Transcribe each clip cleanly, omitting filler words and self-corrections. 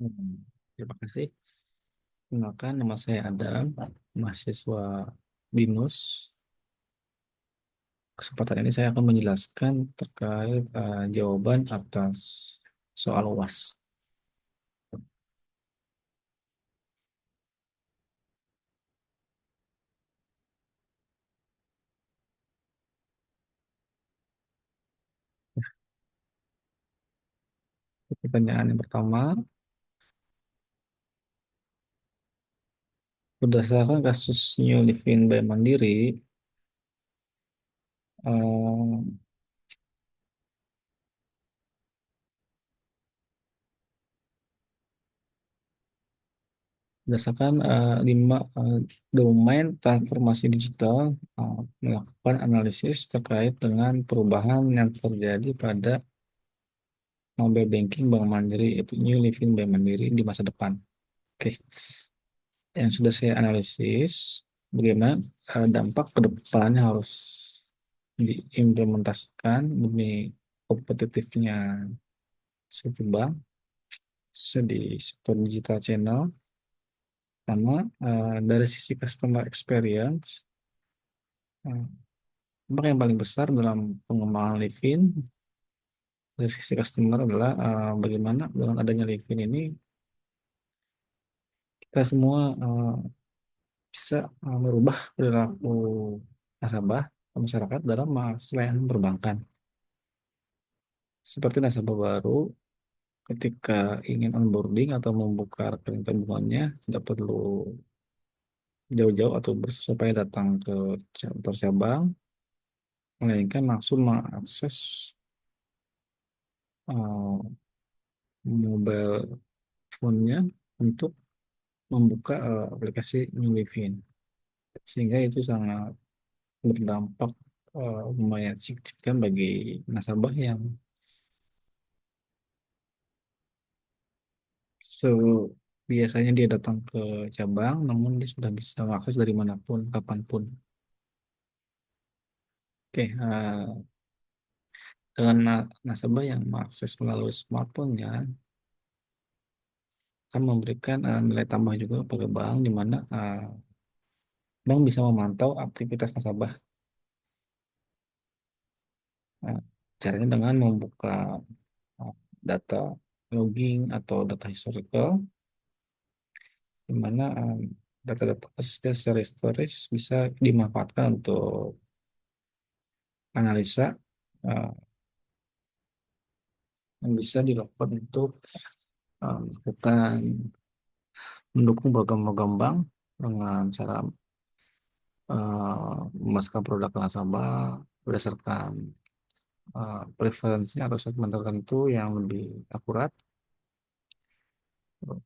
Hmm, Terima kasih. Kenalkan, nama saya Adam, mahasiswa BINUS. Kesempatan ini saya akan menjelaskan terkait jawaban atas soal UAS. Pertanyaan yang pertama, berdasarkan kasus New Living by Mandiri, eh, berdasarkan lima domain transformasi digital, melakukan analisis terkait dengan perubahan yang terjadi pada mobile banking Bank Mandiri, yaitu New Living Bank Mandiri di masa depan. Oke, yang sudah saya analisis, bagaimana dampak ke depan yang harus diimplementasikan demi kompetitifnya suatu bank, khususnya di sektor digital channel. Pertama, dari sisi customer experience, eh, dampak yang paling besar dalam pengembangan Livin dari sisi customer adalah bagaimana dengan adanya Livin ini kita semua bisa merubah perilaku nasabah atau masyarakat dalam layanan perbankan. Seperti nasabah baru, ketika ingin onboarding atau membuka rekening tabungannya, tidak perlu jauh-jauh atau bersusah payah datang ke kantor cabang, melainkan langsung mengakses uh, mobile phone-nya untuk membuka aplikasi Newlivin. Sehingga itu sangat berdampak lumayan signifikan bagi nasabah yang So, biasanya dia datang ke cabang, namun dia sudah bisa mengakses dari manapun, kapanpun. Oke, dengan nasabah yang mengakses melalui smartphone-nya, akan memberikan nilai tambah juga pada bank, di mana bank bisa memantau aktivitas nasabah. Nah, caranya dengan membuka uh, data logging atau data historical, di mana data-data tersebut secara historis bisa dimanfaatkan untuk analisa uh, yang bisa dilakukan untuk bukan mendukung program-program bank dengan cara memasarkan produk ke nasabah berdasarkan preferensi atau segmen tertentu yang lebih akurat,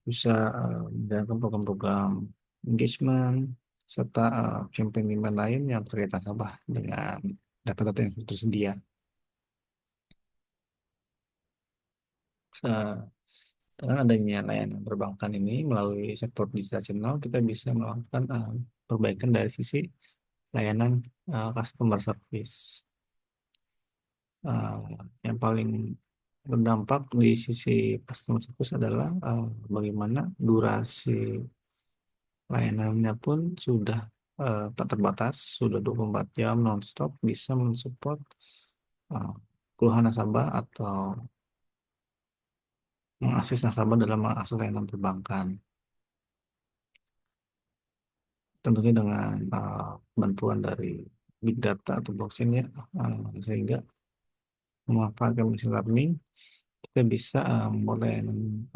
bisa menjalankan program-program engagement serta campaign lain yang terkait nasabah dengan data-data yang sudah tersedia. Dengan adanya layanan perbankan ini melalui sektor digital channel, kita bisa melakukan perbaikan dari sisi layanan customer service. Eh, yang paling berdampak di sisi customer service adalah bagaimana durasi layanannya pun sudah tak terbatas, sudah 24 jam nonstop bisa mensupport eh, keluhan nasabah atau mengakses nasabah dalam mengakses layanan perbankan. Tentunya dengan bantuan dari big data atau blockchain ya, sehingga memanfaatkan machine learning kita bisa membuat layanan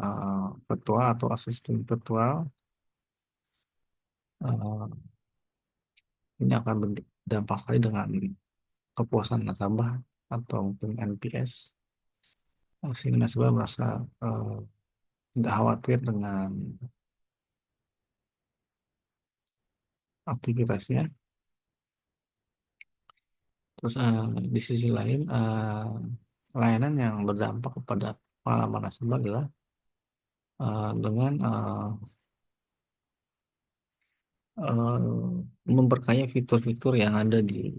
virtual atau asisten virtual. eh, ini akan berdampak sekali dengan kepuasan nasabah atau mungkin NPS, sehingga nasabah merasa eh, tidak khawatir dengan aktivitasnya. Terus di sisi lain, layanan yang berdampak kepada pengalaman nasabah adalah dengan memperkaya fitur-fitur yang ada di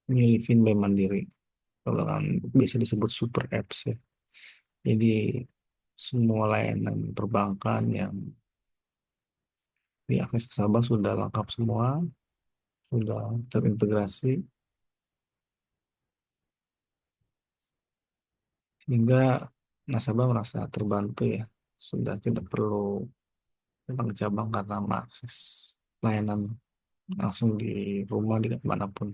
Milivin by Mandiri. Kalau kan biasa disebut super apps ya. Jadi semua layanan perbankan yang diakses nasabah sudah lengkap semua, sudah terintegrasi, sehingga nasabah merasa terbantu ya, sudah tidak perlu datang ke cabang karena mengakses layanan langsung di rumah di manapun.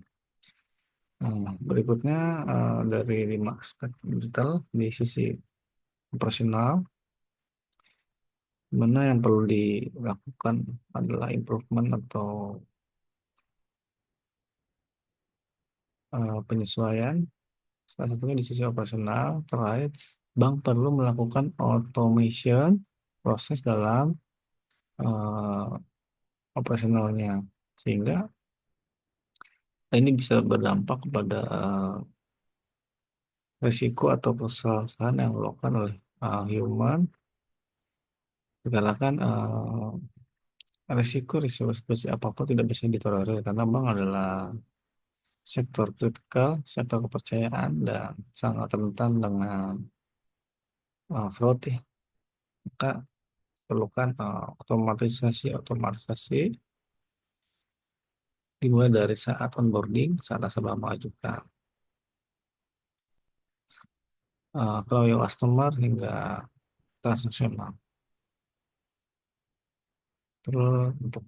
Nah, berikutnya dari 5 aspek digital di sisi operasional, mana yang perlu dilakukan adalah improvement atau penyesuaian. Salah satunya di sisi operasional, terakhir, bank perlu melakukan automation proses dalam eh, operasionalnya, sehingga ini bisa berdampak kepada risiko atau kesalahan yang dilakukan oleh human, dikarenakan risiko seperti apapun tidak bisa ditolerir karena bank adalah sektor kritikal, sektor kepercayaan, dan sangat rentan dengan fraud ya. Maka perlukan otomatisasi dimulai dari saat onboarding, saat nasabah mengajukan kalau customer hingga transaksional. Terus untuk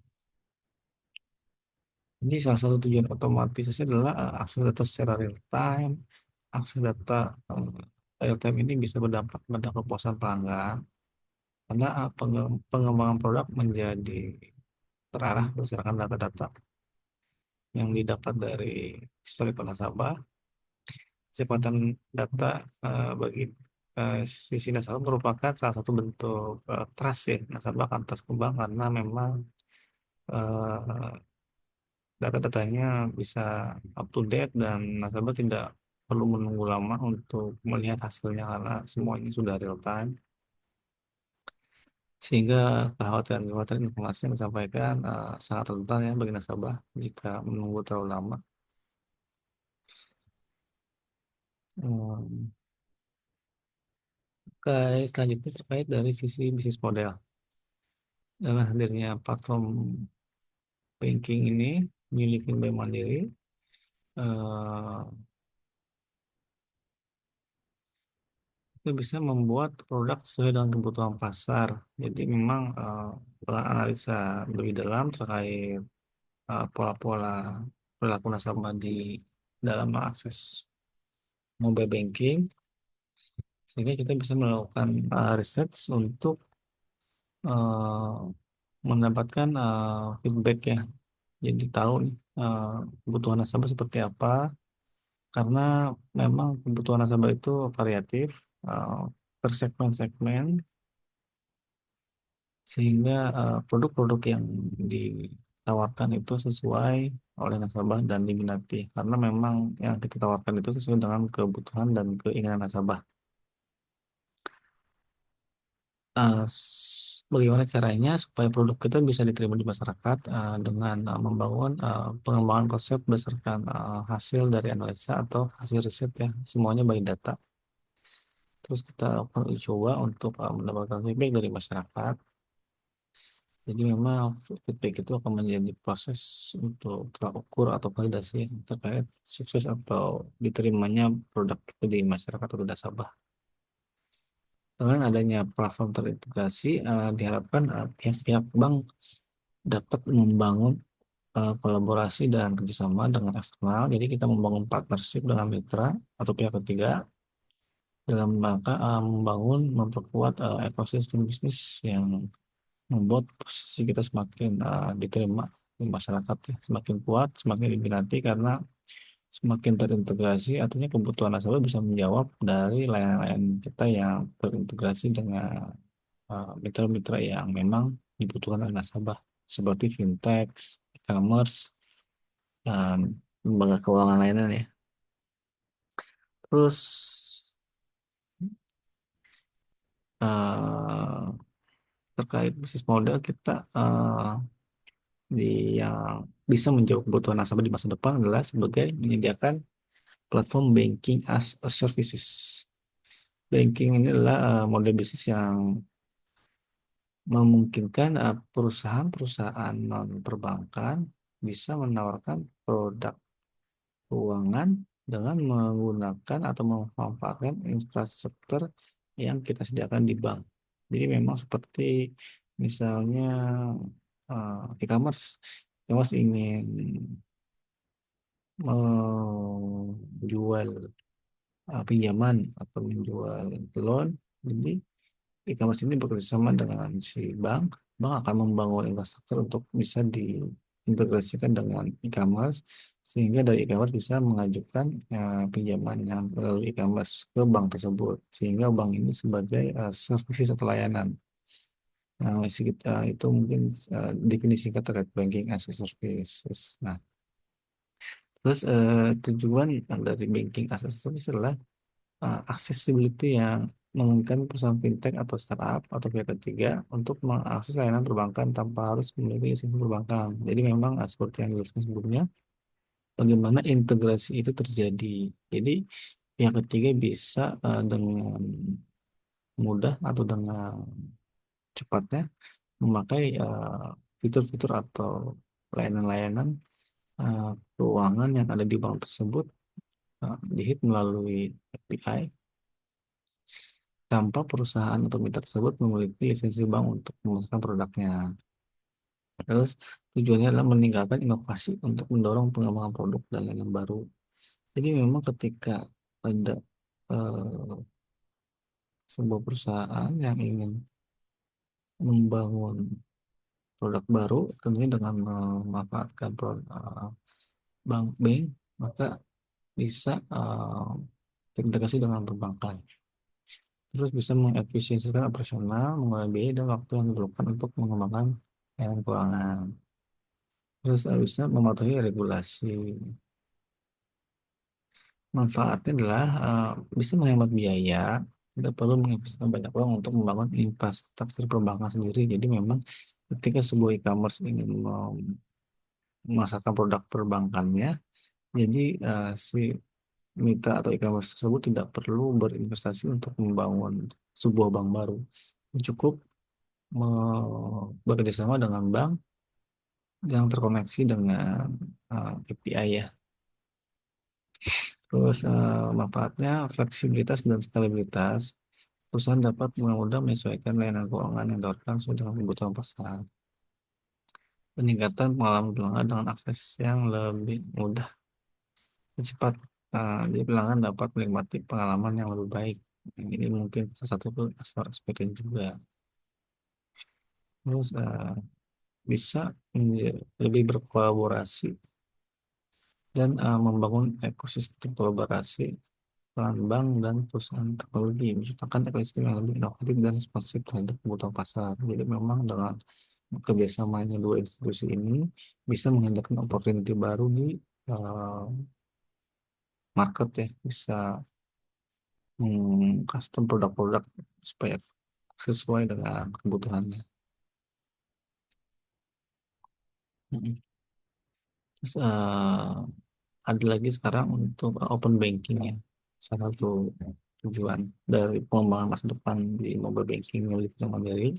ini salah satu tujuan otomatisasi adalah akses data secara real time. Akses data real time ini bisa berdampak pada kepuasan pelanggan karena pengembangan produk menjadi terarah berdasarkan data-data yang didapat dari historik nasabah. Kecepatan data bagi sisi nasabah merupakan salah satu bentuk trust ya nasabah akan terus kembang karena memang eh, data-datanya bisa up to date dan nasabah tidak perlu menunggu lama untuk melihat hasilnya karena semuanya sudah real time, sehingga kekhawatiran-kekhawatiran informasi yang disampaikan sangat rentan ya bagi nasabah jika menunggu terlalu lama. Hmm, Selanjutnya terkait dari sisi bisnis model. Dengan hadirnya platform banking ini, miliki Bank Mandiri, eh, itu bisa membuat produk sesuai dengan kebutuhan pasar. Jadi memang telah analisa lebih dalam terkait pola-pola perilaku nasabah di dalam mengakses mobile banking, sehingga kita bisa melakukan research untuk eh, mendapatkan feedback ya. Jadi tahu nih kebutuhan nasabah seperti apa, karena memang kebutuhan nasabah itu variatif, eh, per segmen-segmen, sehingga produk-produk yang ditawarkan itu sesuai oleh nasabah dan diminati karena memang yang kita tawarkan itu sesuai dengan kebutuhan dan keinginan nasabah. Bagaimana caranya supaya produk kita bisa diterima di masyarakat dengan membangun pengembangan konsep berdasarkan hasil dari analisa atau hasil riset ya, semuanya by data. Terus kita lakukan uji coba untuk mendapatkan feedback dari masyarakat. Jadi memang feedback itu akan menjadi proses untuk telah ukur atau validasi yang terkait sukses atau diterimanya produk itu di masyarakat atau nasabah. Dengan adanya platform terintegrasi, diharapkan pihak-pihak bank dapat membangun kolaborasi dan kerjasama dengan eksternal. Jadi kita membangun partnership dengan mitra atau pihak ketiga dalam rangka memperkuat ekosistem bisnis yang membuat posisi kita semakin diterima di masyarakat ya, semakin kuat, semakin diminati karena semakin terintegrasi, artinya kebutuhan nasabah bisa menjawab dari layanan-layanan kita yang terintegrasi dengan mitra-mitra yang memang dibutuhkan oleh nasabah seperti fintech, e-commerce, dan lembaga keuangan lainnya ya. Terus eh, terkait bisnis model kita di yang bisa menjawab kebutuhan nasabah di masa depan adalah sebagai menyediakan platform banking as a services. Banking ini adalah model bisnis yang memungkinkan perusahaan-perusahaan non perbankan bisa menawarkan produk keuangan dengan menggunakan atau memanfaatkan infrastruktur yang kita sediakan di bank. Jadi memang seperti misalnya e-commerce, e-commerce ingin menjual pinjaman atau menjual loan, jadi e-commerce ini bekerjasama dengan si bank, bank akan membangun infrastruktur untuk bisa diintegrasikan dengan e-commerce, sehingga dari e-commerce bisa mengajukan pinjaman yang melalui e-commerce ke bank tersebut, sehingga bank ini sebagai services atau layanan. Nah, itu mungkin definisi singkat terkait banking as a services. Nah, terus tujuan dari banking as a service adalah accessibility yang memungkinkan perusahaan fintech atau startup atau pihak ketiga untuk mengakses layanan perbankan tanpa harus memiliki lisensi perbankan. Jadi memang seperti yang dijelaskan sebelumnya, bagaimana integrasi itu terjadi. Jadi pihak ketiga bisa dengan mudah atau dengan cepatnya memakai fitur-fitur atau layanan-layanan keuangan yang ada di bank tersebut, dihit melalui API tanpa perusahaan atau mitra tersebut memiliki lisensi bank untuk memasarkan produknya. Terus tujuannya adalah meningkatkan inovasi untuk mendorong pengembangan produk dan layanan baru. Jadi memang ketika ada eh, sebuah perusahaan yang ingin membangun produk baru, tentunya dengan memanfaatkan bank, maka bisa terintegrasi dengan perbankan. Terus bisa mengefisiensikan operasional, mengurangi biaya dan waktu yang diperlukan untuk mengembangkan layanan keuangan. Terus bisa mematuhi regulasi. Manfaatnya adalah bisa menghemat biaya, tidak perlu menginvestasikan banyak uang untuk membangun infrastruktur perbankan sendiri. Jadi memang ketika sebuah e-commerce ingin memasarkan produk perbankannya, jadi si mitra atau e-commerce tersebut tidak perlu berinvestasi untuk membangun sebuah bank baru. Cukup bekerjasama dengan bank yang terkoneksi dengan API ya. Terus manfaatnya fleksibilitas dan skalabilitas. Perusahaan dapat dengan mudah menyesuaikan layanan keuangan yang ditawarkan sesuai dengan kebutuhan pasar. Peningkatan pengalaman pelanggan dengan akses yang lebih mudah dan cepat. Jadi pelanggan dapat menikmati pengalaman yang lebih baik. Ini mungkin salah satu customer experience juga. Terus bisa lebih berkolaborasi dan membangun ekosistem kolaborasi peran bank dan perusahaan teknologi menciptakan ekosistem yang lebih inovatif dan responsif terhadap kebutuhan pasar. Jadi memang dengan kerjasamanya dua institusi ini bisa menghadirkan opportunity baru di uh, market ya, bisa custom produk-produk supaya sesuai dengan kebutuhannya. Mm. Terus ada lagi sekarang untuk open banking ya, salah satu tujuan dari pengembangan masa depan di mobile banking milik Bank Mandiri.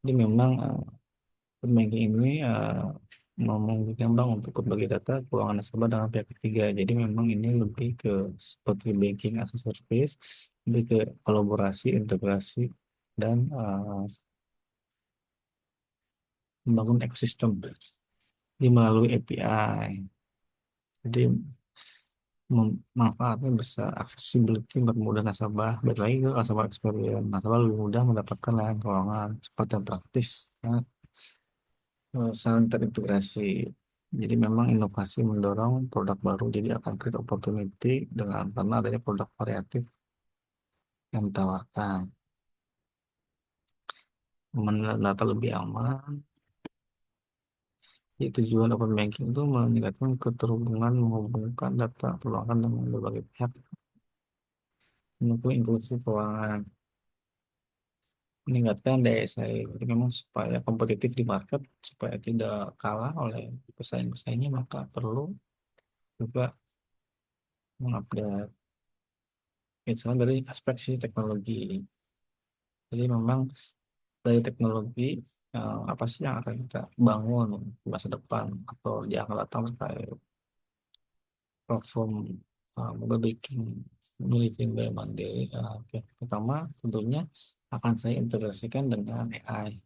Jadi memang banking ini memungkinkan bank untuk berbagi data keuangan nasabah dengan pihak ketiga. Jadi memang ini lebih ke seperti banking as a service, lebih ke kolaborasi, integrasi, dan membangun ekosistem di melalui API. Jadi manfaatnya besar, accessibility mempermudah nasabah, balik lagi ke nasabah experience. Nasabah lebih mudah mendapatkan layanan keuangan cepat dan praktis. Ya, saling terintegrasi. Jadi memang inovasi mendorong produk baru, jadi akan create opportunity dengan karena adanya produk variatif yang ditawarkan. Data lebih aman. Jadi tujuan open banking itu meningkatkan keterhubungan, menghubungkan data perbankan dengan berbagai pihak, mendukung inklusi keuangan, meningkatkan daya saing. Jadi memang supaya kompetitif di market, supaya tidak kalah oleh pesaing-pesaingnya, maka perlu juga mengupdate. Misalnya dari aspek sisi teknologi. Jadi memang dari teknologi apa sih yang akan kita bangun di masa depan atau yang akan datang terkait platform mobile banking milik by Monday. Oke. Pertama tentunya akan saya integrasikan dengan AI.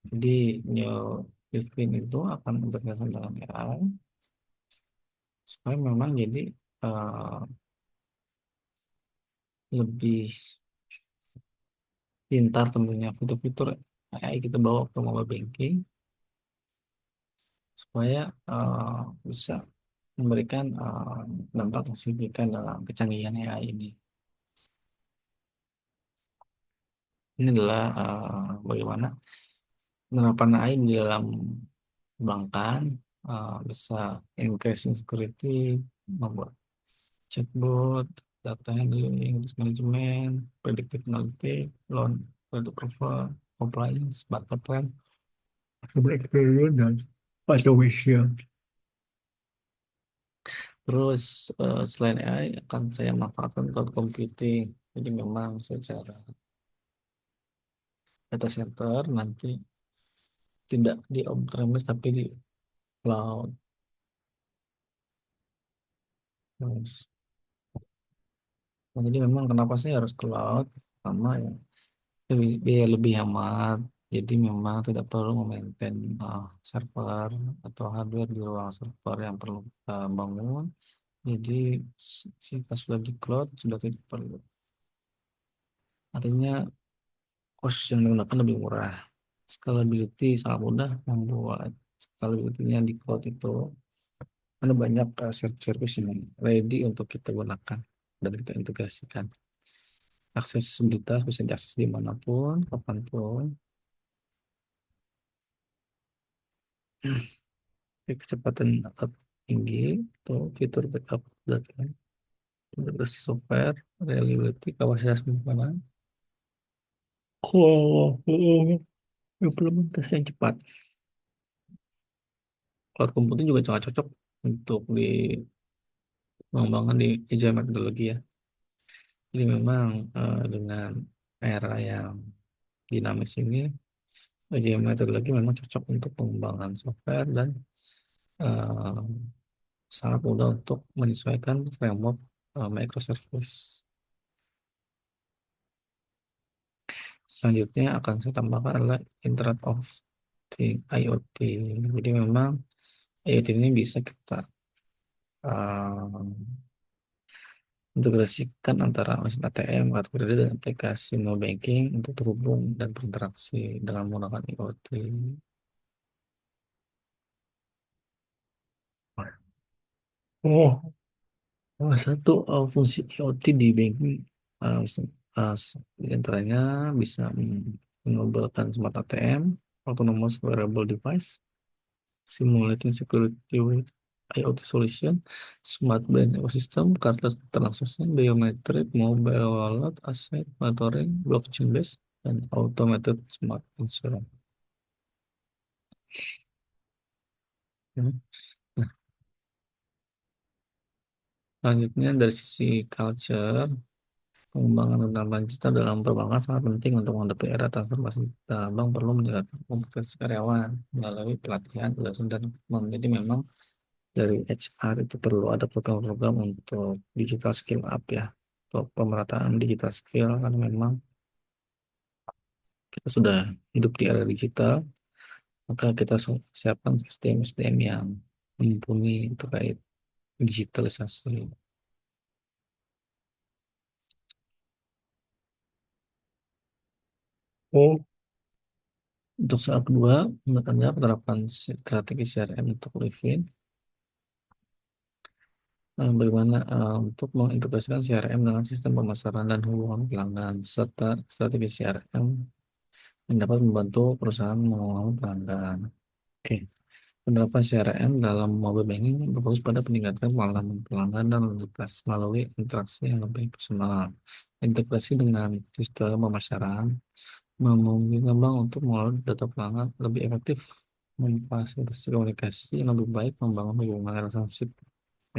Jadi New Livin itu akan integrasi dengan AI supaya memang jadi eh, lebih pintar tentunya fitur-fitur AI kita bawa ke mobile banking supaya bisa memberikan dampak yang signifikan dalam kecanggihan AI ini. Ini adalah bagaimana penerapan AI di dalam perbankan bisa increasing security, membuat chatbot, data handling, risk management, predictive analytics, loan credit profile, compliance, market trend, customer experience, dan automation. Terus selain AI akan saya manfaatkan cloud computing. Jadi memang secara data center nanti tidak di on-premise tapi di cloud. Terus, nah, jadi memang kenapa sih harus cloud? Pertama ya biaya lebih hemat. Jadi memang tidak perlu memaintain server atau hardware di ruang server yang perlu kita bangun. Jadi jika sudah di cloud sudah tidak perlu. Artinya cost yang digunakan lebih murah. Scalability sangat mudah membuat scalability-nya di cloud itu ada banyak service yang ready untuk kita gunakan dan kita integrasikan. Aksesibilitas bisa diakses dimanapun, kapanpun. Kecepatan upload tinggi, atau fitur backup data, integrasi software, reliability, kapasitas penyimpanan. Implementasi yang cepat. Cloud computing juga sangat cocok untuk mengembangkan di agile metodologi ya. Jadi memang dengan era yang dinamis ini, agile metodologi memang cocok untuk pengembangan software dan eh, sangat mudah untuk menyesuaikan framework microservice. Selanjutnya akan saya tambahkan adalah Internet of Things IoT. Jadi memang IoT ini bisa kita uh, integrasikan antara mesin ATM, kartu kredit, dan aplikasi mobile banking untuk terhubung dan berinteraksi dengan menggunakan IoT. Oh, salah satu fungsi IoT di banking di antaranya bisa mengembangkan smart ATM, autonomous wearable device, simulating security with IoT solution, smart brand ecosystem, cardless transaction, biometric, mobile wallet, asset monitoring, blockchain based, dan automated smart insurance. Ya. Nah, selanjutnya dari sisi culture, pengembangan tentang digital dalam perbankan sangat penting untuk menghadapi era transformasi. Bank perlu meningkatkan kompetensi karyawan melalui pelatihan, pelatihan dan rekrutmen. Jadi memang dari HR itu perlu ada program-program untuk digital skill up ya, untuk pemerataan digital skill karena memang kita sudah hidup di era digital, maka kita siapkan sistem-sistem yang mumpuni terkait digitalisasi. Oh. Untuk soal kedua, menurut Anda penerapan strategi CRM untuk Livin, bagaimana untuk mengintegrasikan CRM dengan sistem pemasaran dan hubungan pelanggan, serta strategi CRM yang dapat membantu perusahaan mengelola pelanggan. Oke, penerapan CRM dalam mobile banking berfokus pada peningkatan pengalaman pelanggan dan loyalitas melalui interaksi yang lebih personal. Integrasi dengan sistem pemasaran memungkinkan bank untuk mengelola data pelanggan lebih efektif, memfasilitasi komunikasi yang lebih baik, membangun hubungan relationship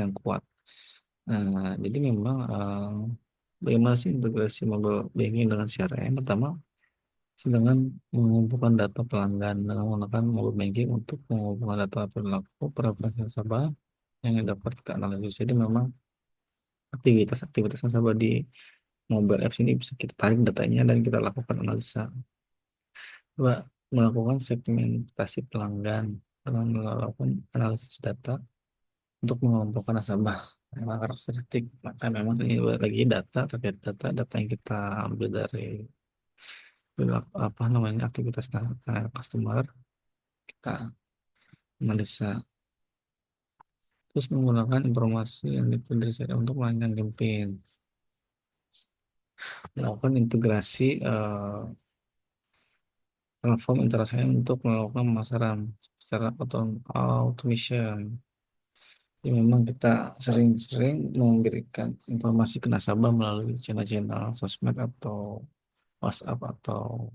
yang kuat. Jadi memang bagaimana sih integrasi mobile banking dengan CRM? Pertama, sedangkan mengumpulkan data pelanggan dengan menggunakan mobile banking untuk mengumpulkan data perilaku preferensi nasabah yang dapat kita analisis. Jadi memang aktivitas-aktivitas nasabah di mobile apps ini bisa kita tarik datanya dan kita lakukan analisa. Dua, melakukan segmentasi pelanggan dengan melakukan analisis data untuk mengelompokkan nasabah memang karakteristik. Maka memang ini balik lagi data terkait data yang kita ambil dari apa namanya aktivitas customer, kita analisa, terus menggunakan informasi yang dipelajari untuk merancang campaign, melakukan integrasi platform interaksi untuk melakukan pemasaran secara automation. Jadi memang kita sering-sering memberikan informasi ke nasabah melalui channel-channel sosmed atau WhatsApp atau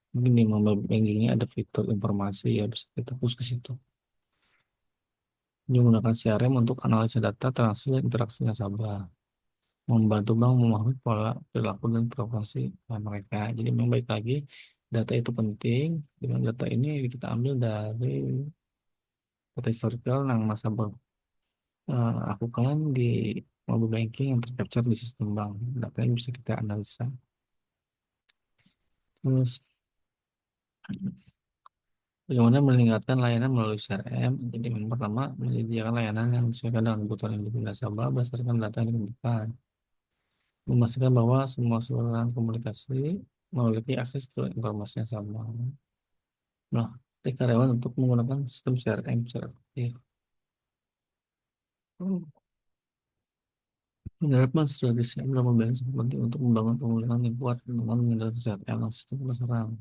mungkin di mobile bankingnya ada fitur informasi ya bisa kita push ke situ. Ini menggunakan CRM untuk analisa data transaksi dan interaksi nasabah, membantu bank memahami pola perilaku dan preferensi mereka. Jadi memang baik lagi data itu penting. Dengan data ini kita ambil dari data historical yang nasabah lakukan di mobile banking yang tercapture di sistem bank. Data ini bisa kita analisa. Terus bagaimana meningkatkan layanan melalui CRM? Jadi yang pertama, menyediakan layanan yang sesuai dengan kebutuhan individu nasabah berdasarkan data yang ditemukan. Memastikan bahwa semua saluran komunikasi memiliki akses ke informasi yang sama. Nah, karyawan untuk menggunakan sistem CRM secara efektif. Menerapkan strategi CRM dalam pembayaran sangat penting untuk membangun pemulihan yang kuat dengan mengendalikan CRM dan sistem pemasaran.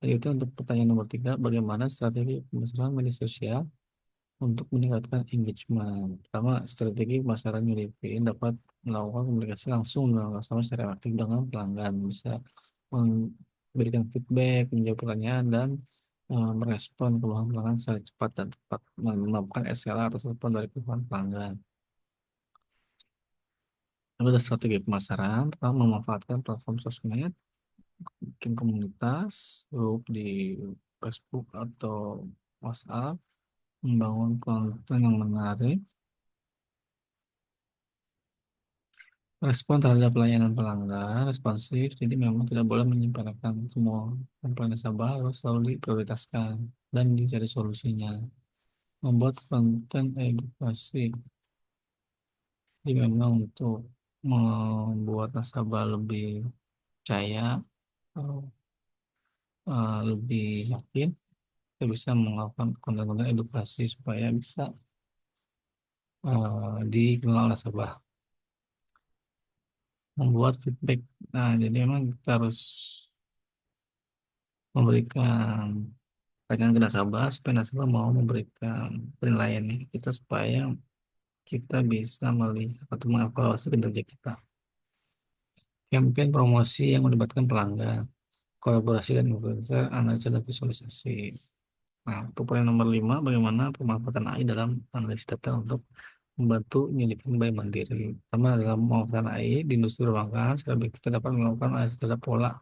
Itu untuk pertanyaan nomor tiga, bagaimana strategi pemasaran media sosial untuk meningkatkan engagement. Pertama, strategi pemasaran Unifin dapat melakukan komunikasi langsung dengan customer secara aktif dengan pelanggan, bisa memberikan feedback, menjawab pertanyaan, dan merespon keluhan pelanggan secara cepat dan tepat, melakukan SLA atau respon dari keluhan pelanggan. Lalu ada strategi pemasaran, pertama memanfaatkan platform sosmed, bikin komunitas, grup di Facebook atau WhatsApp, membangun konten yang menarik, respon terhadap pelayanan pelanggan, responsif, jadi memang tidak boleh menyempurnakan semua komplain nasabah, harus selalu diprioritaskan dan dicari solusinya. Membuat konten edukasi, jadi memang untuk membuat nasabah lebih percaya, atau, lebih yakin, kita bisa melakukan konten-konten edukasi supaya bisa dikenal nasabah. Membuat feedback, nah jadi memang kita harus memberikan tanyakan ke nasabah supaya nasabah mau memberikan penilaiannya kita supaya kita bisa melihat atau mengevaluasi kinerja kita. Campaign promosi yang melibatkan pelanggan, kolaborasi dan influencer, analisa dan visualisasi. Nah, untuk poin nomor 5, bagaimana pemanfaatan AI dalam analisis data untuk membantu Unifin by Mandiri. Pertama, dalam pemanfaatan AI di industri perbankan, secara kita dapat melakukan analisis data pola.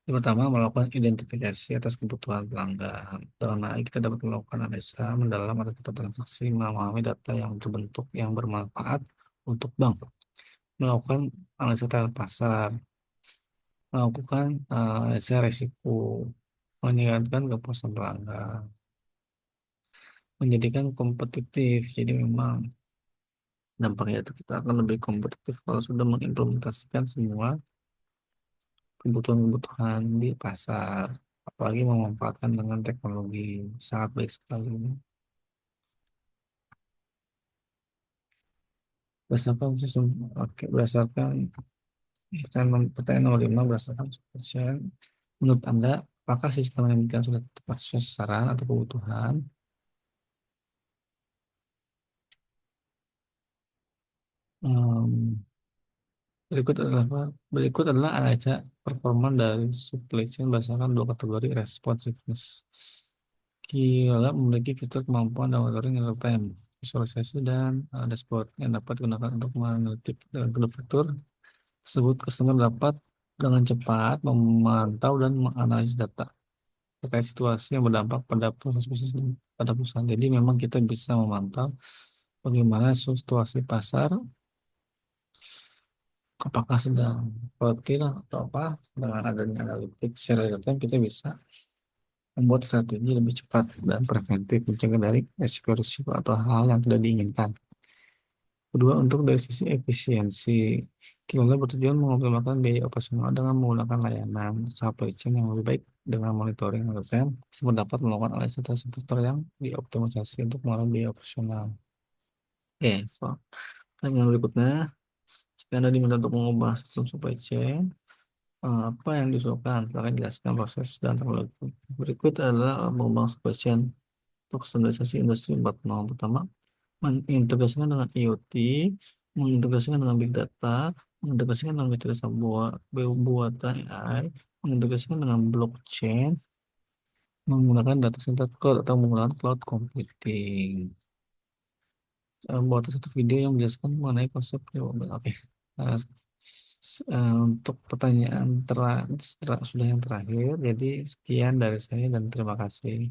Yang pertama, melakukan identifikasi atas kebutuhan pelanggan. Dengan AI, kita dapat melakukan analisa mendalam atas data transaksi, memahami data yang terbentuk yang bermanfaat untuk bank, melakukan analisa data pasar, melakukan analisa risiko, meningkatkan kepuasan pelanggan, menjadikan kompetitif. Jadi memang dampaknya itu kita akan lebih kompetitif kalau sudah mengimplementasikan semua kebutuhan-kebutuhan di pasar, apalagi memanfaatkan dengan teknologi sangat baik sekali. Berdasarkan sistem, oke, berdasarkan pertanyaan nomor 5, berdasarkan persen, menurut Anda, apakah sistem yang diberikan sudah tepat sesuai sasaran atau kebutuhan? Em, berikut adalah analisa performa dari supply chain berdasarkan dua kategori responsiveness. Kila memiliki fitur kemampuan dan monitoring real time. visualisasi, dan dashboard yang dapat digunakan untuk meneliti dan kedua fitur tersebut. Customer dapat dengan cepat memantau dan menganalisis data terkait situasi yang berdampak pada proses bisnis pada perusahaan. Jadi memang kita bisa memantau bagaimana situasi pasar, apakah sedang volatile atau apa. Dengan adanya analitik secara real time, kita bisa membuat strategi lebih cepat dan preventif, mencegah dari risiko-risiko atau hal yang tidak diinginkan. Kedua, untuk dari sisi efisiensi, Kilala bertujuan mengoptimalkan biaya operasional dengan menggunakan layanan supply chain yang lebih baik. Dengan monitoring real time, dapat melakukan analisis sektor yang dioptimalisasi untuk mengurangi biaya operasional. Oke, so, pertanyaan berikutnya, jika Anda diminta untuk mengubah sistem supply chain, apa yang diusulkan? Silakan jelaskan proses dan teknologi. Berikut adalah mengubah supply chain untuk standarisasi industri 4.0. Pertama, mengintegrasikan dengan IoT, mengintegrasikan dengan big data, mengintegrasikan dengan kecerdasan buatan AI, mengintegrasikan dengan blockchain, menggunakan data center cloud atau menggunakan cloud computing. Buat satu video yang menjelaskan mengenai konsep renewable. Oke. Eh, untuk pertanyaan sudah yang terakhir. Jadi sekian dari saya dan terima kasih.